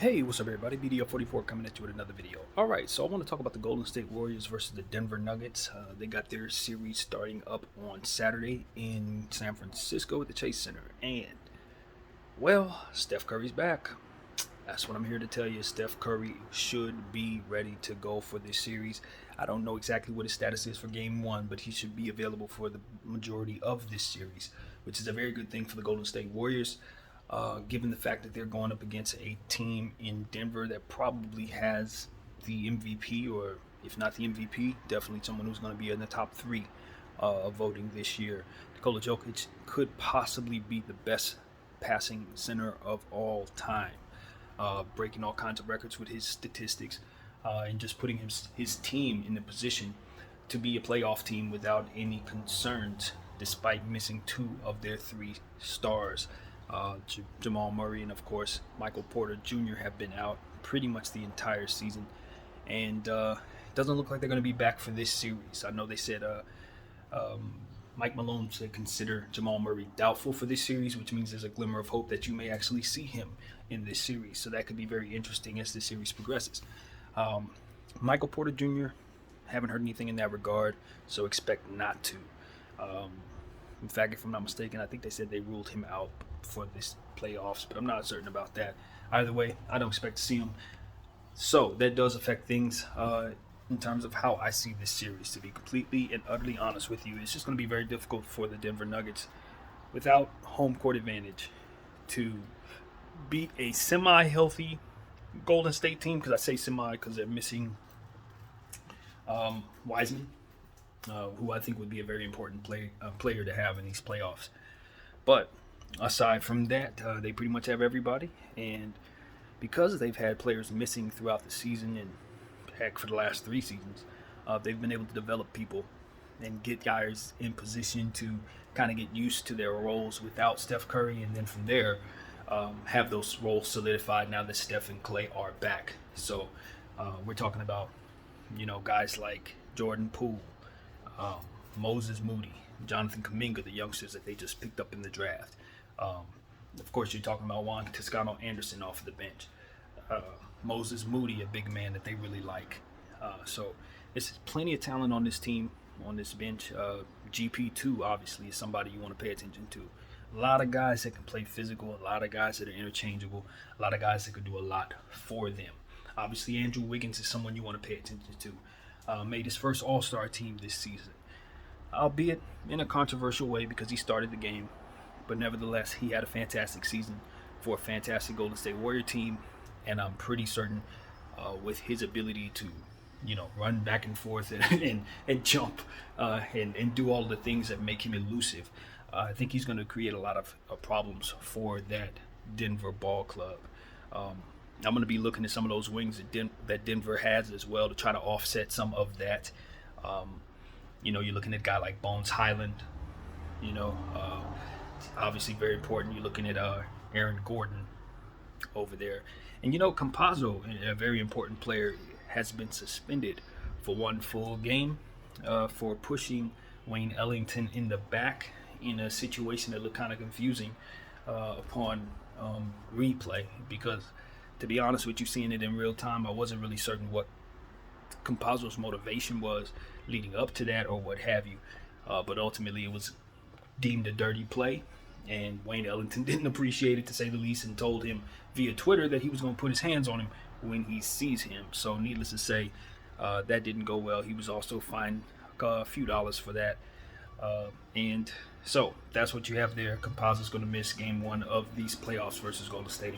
Hey, what's up, everybody? BDO44 coming at you with another video. All right, so I want to talk about the Golden State Warriors versus the Denver Nuggets. They got their series starting up on Saturday in San Francisco at the Chase Center. And, well, Steph Curry's back. That's what I'm here to tell you. Steph Curry should be ready to go for this series. I don't know exactly what his status is for game one, but he should be available for the majority of this series, which is a very good thing for the Golden State Warriors. Given the fact that they're going up against a team in Denver that probably has the MVP, or if not the MVP, definitely someone who's going to be in the top three of voting this year. Nikola Jokic could possibly be the best passing center of all time, breaking all kinds of records with his statistics, and just putting his team in the position to be a playoff team without any concerns, despite missing two of their three stars. Jamal Murray and, of course, Michael Porter Jr. have been out pretty much the entire season, and it doesn't look like they're going to be back for this series. I know they said Mike Malone said consider Jamal Murray doubtful for this series, which means there's a glimmer of hope that you may actually see him in this series. So that could be very interesting as the series progresses. Michael Porter Jr., haven't heard anything in that regard, so expect not to. In fact, if I'm not mistaken, I think they said they ruled him out for this playoffs, but I'm not certain about that. Either way, I don't expect to see him. So that does affect things in terms of how I see this series. To be completely and utterly honest with you, it's just going to be very difficult for the Denver Nuggets without home court advantage to beat a semi-healthy Golden State team. Because I say semi because they're missing Wiseman, who I think would be a very important player to have in these playoffs. But aside from that, they pretty much have everybody. And because they've had players missing throughout the season, and heck, for the last three seasons, they've been able to develop people and get guys in position to kind of get used to their roles without Steph Curry. And then from there, have those roles solidified now that Steph and Clay are back. So we're talking about, guys like Jordan Poole, Moses Moody, Jonathan Kuminga, the youngsters that they just picked up in the draft. Of course, you're talking about Juan Toscano Anderson off of the bench. Moses Moody, a big man that they really like. So there's plenty of talent on this team, on this bench. GP2, obviously, is somebody you want to pay attention to. A lot of guys that can play physical, a lot of guys that are interchangeable, a lot of guys that could do a lot for them. Obviously, Andrew Wiggins is someone you want to pay attention to. Made his first All-Star team this season, albeit in a controversial way because he started the game. But nevertheless, he had a fantastic season for a fantastic Golden State Warrior team, and I'm pretty certain with his ability to, run back and forth and jump and do all the things that make him elusive, I think he's going to create a lot of problems for that Denver ball club. I'm going to be looking at some of those wings that Denver has as well to try to offset some of that. You're looking at a guy like Bones Highland, obviously very important. You're looking at Aaron Gordon over there. And Campazzo, a very important player, has been suspended for one full game for pushing Wayne Ellington in the back in a situation that looked kind of confusing upon replay. Because, to be honest with you, seeing it in real time, I wasn't really certain what Campazzo's motivation was leading up to that or what have you. But ultimately, it was deemed a dirty play, and Wayne Ellington didn't appreciate it, to say the least, and told him via Twitter that he was going to put his hands on him when he sees him. So needless to say, that didn't go well. He was also fined a few dollars for that, and so that's what you have there. Campazzo's going to miss game one of these playoffs versus Golden State.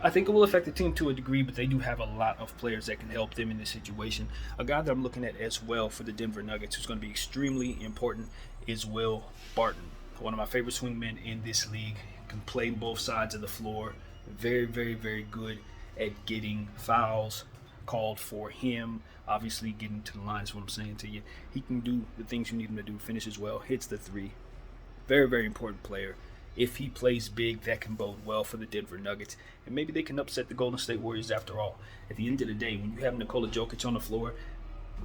I think it will affect the team to a degree, but they do have a lot of players that can help them in this situation. A guy that I'm looking at as well for the Denver Nuggets who's going to be extremely important is Will Barton, one of my favorite swingmen in this league. Can play both sides of the floor. Very, very, very good at getting fouls called for him. Obviously, getting to the line is what I'm saying to you. He can do the things you need him to do, finishes well, hits the three. Very, very important player. If he plays big, that can bode well for the Denver Nuggets. And maybe they can upset the Golden State Warriors after all. At the end of the day, when you have Nikola Jokic on the floor,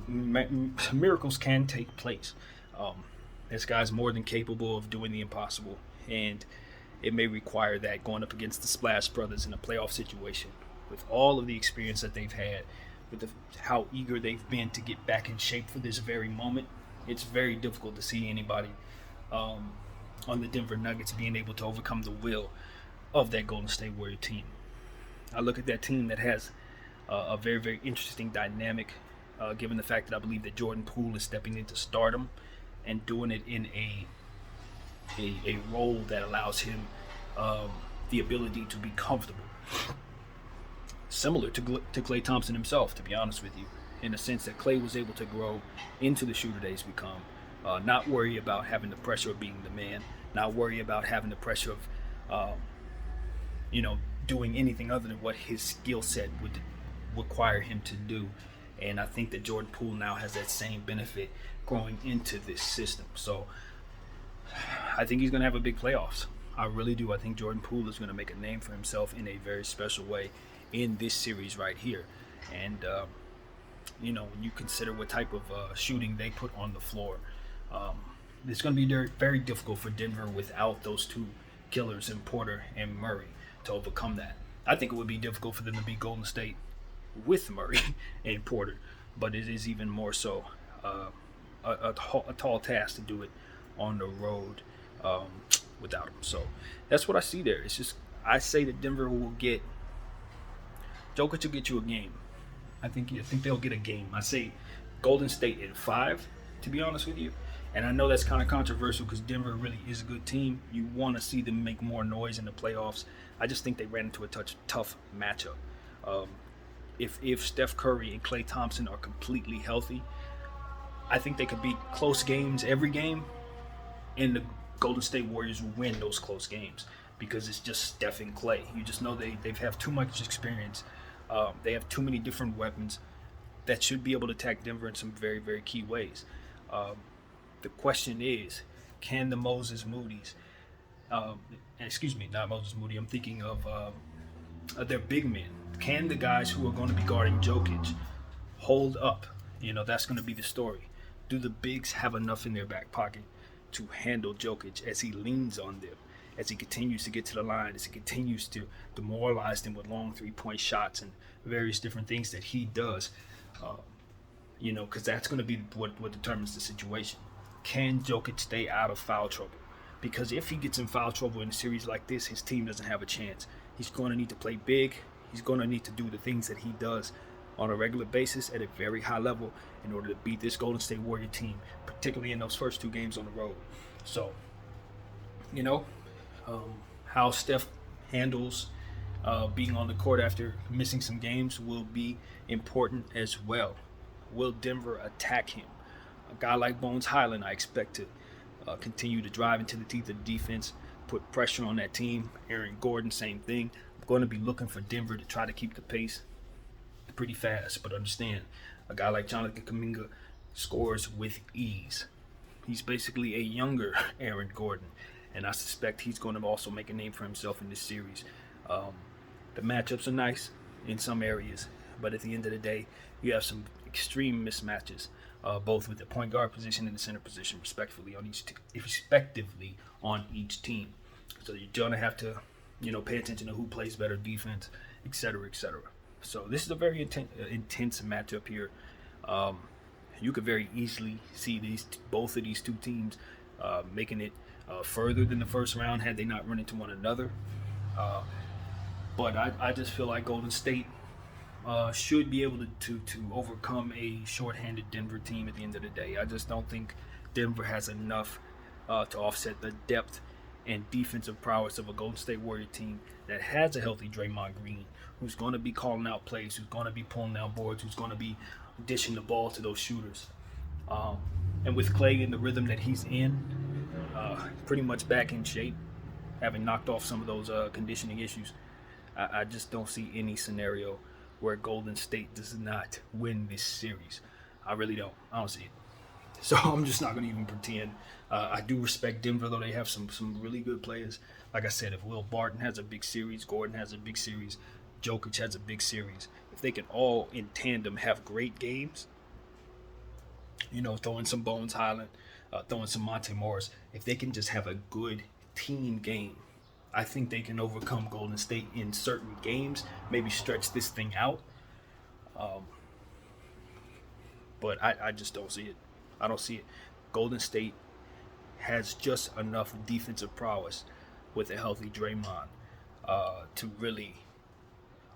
miracles can take place. This guy's more than capable of doing the impossible. And it may require that going up against the Splash Brothers in a playoff situation with all of the experience that they've had, with how eager they've been to get back in shape for this very moment. It's very difficult to see anybody on the Denver Nuggets being able to overcome the will of that Golden State Warrior team. I look at that team that has a very, very interesting dynamic, given the fact that I believe that Jordan Poole is stepping into stardom and doing it in a role that allows him the ability to be comfortable. Similar to Klay Thompson himself, to be honest with you, in the sense that Klay was able to grow into the shooter that he's become, not worry about having the pressure of being the man, not worry about having the pressure of, doing anything other than what his skill set would require him to do. And I think that Jordan Poole now has that same benefit growing into this system. So I think he's going to have a big playoffs. I really do. I think Jordan Poole is going to make a name for himself in a very special way in this series right here. And, when you consider what type of shooting they put on the floor, it's going to be very, very difficult for Denver without those two killers in Porter and Murray to overcome that. I think it would be difficult for them to beat Golden State with Murray and Porter, but it is even more so a tall task to do it on the road without him. So that's what I see there. It's just, I say that Denver will get, Jokic will get you a game. I think they'll get a game. I say Golden State in 5, to be honest with you. And I know that's kind of controversial because Denver really is a good team. You want to see them make more noise in the playoffs. I just think they ran into a tough matchup. If Steph Curry and Klay Thompson are completely healthy, I think they could beat close games every game, and the Golden State Warriors will win those close games because it's just Steph and Klay. You just know they have too much experience. They have too many different weapons that should be able to attack Denver in some very, very key ways. The question is, can the Moses Moody's, not Moses Moody, I'm thinking of their big men. Can the guys who are going to be guarding Jokic hold up? That's going to be the story. Do the bigs have enough in their back pocket to handle Jokic as he leans on them, as he continues to get to the line, as he continues to demoralize them with long three-point shots and various different things that he does? Because that's going to be what determines the situation. Can Jokic stay out of foul trouble? Because if he gets in foul trouble in a series like this, his team doesn't have a chance. He's going to need to play big. He's going to need to do the things that he does on a regular basis at a very high level in order to beat this Golden State Warrior team, particularly in those first 2 games on the road. So, how Steph handles being on the court after missing some games will be important as well. Will Denver attack him? A guy like Bones Highland, I expect to continue to drive into the teeth of the defense, put pressure on that team. Aaron Gordon, same thing. I'm going to be looking for Denver to try to keep the pace pretty fast, but understand, a guy like Jonathan Kuminga scores with ease. He's basically a younger Aaron Gordon, and I suspect he's going to also make a name for himself in this series. The matchups are nice in some areas, but at the end of the day, you have some extreme mismatches, both with the point guard position and the center position, respectively on each team. So you're going to have to, pay attention to who plays better defense, etc., etc. So this is a very intense matchup here. You could very easily see both of these two teams making it further than the first round had they not run into one another. But I just feel like Golden State should be able to overcome a shorthanded Denver team at the end of the day. I just don't think Denver has enough to offset the depth and defensive prowess of a Golden State Warrior team that has a healthy Draymond Green, who's going to be calling out plays, who's going to be pulling down boards, who's going to be dishing the ball to those shooters. And with Klay in the rhythm that he's in, pretty much back in shape, having knocked off some of those conditioning issues, I just don't see any scenario where Golden State does not win this series. I really don't. I don't see it. So I'm just not going to even pretend. I do respect Denver, though they have some really good players. Like I said, if Will Barton has a big series, Gordon has a big series, Jokic has a big series, if they can all in tandem have great games, throwing some Bones Highland, throwing some Monte Morris, if they can just have a good team game, I think they can overcome Golden State in certain games, maybe stretch this thing out. Um, but I just don't see it. I don't see it. Golden State has just enough defensive prowess with a healthy Draymond to really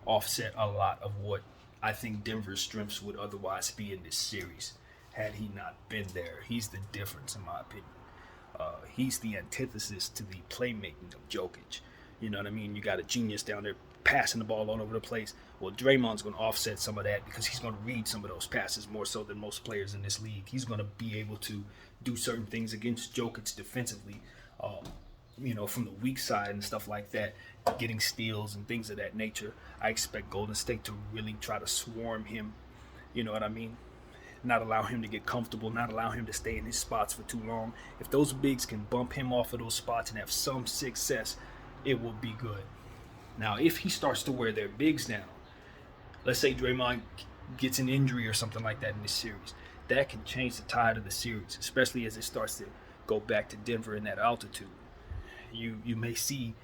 offset a lot of what I think Denver's strengths would otherwise be in this series had he not been there. He's the difference, in my opinion. He's the antithesis to the playmaking of Jokic. You know what I mean? You got a genius down there passing the ball all over the place. Well, Draymond's going to offset some of that because he's going to read some of those passes more so than most players in this league. He's going to be able to do certain things against Jokic defensively, from the weak side and stuff like that, getting steals and things of that nature. I expect Golden State to really try to swarm him. You know what I mean? Not allow him to get comfortable, not allow him to stay in his spots for too long. If those bigs can bump him off of those spots and have some success, it will be good. Now, if he starts to wear their bigs down, let's say Draymond gets an injury or something like that in this series, that can change the tide of the series, especially as it starts to go back to Denver in that altitude. You may see,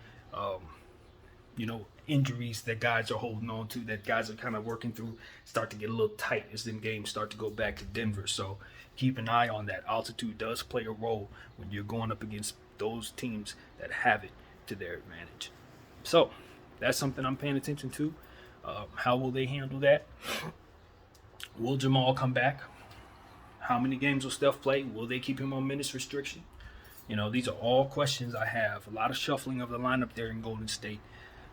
injuries that guys are holding on to, that guys are kind of working through, start to get a little tight as the games start to go back to Denver. So keep an eye on that. Altitude does play a role when you're going up against those teams that have it to their advantage. So that's something I'm paying attention to. How will they handle that? Will Jamal come back? How many games will Steph play? Will they keep him on minutes restriction? These are all questions I have. A lot of shuffling of the lineup there in Golden State.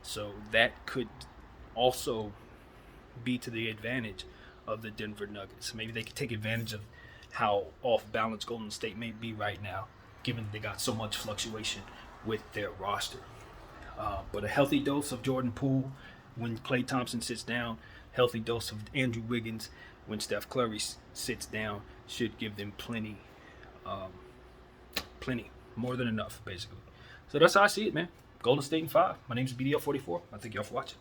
So that could also be to the advantage of the Denver Nuggets. Maybe they could take advantage of how off balance Golden State may be right now, given they got so much fluctuation with their roster. But a healthy dose of Jordan Poole when Klay Thompson sits down, healthy dose of Andrew Wiggins when Steph Curry sits down should give them plenty, more than enough, basically. So that's how I see it, man. Golden State in 5. My name is BDL44. I thank y'all for watching.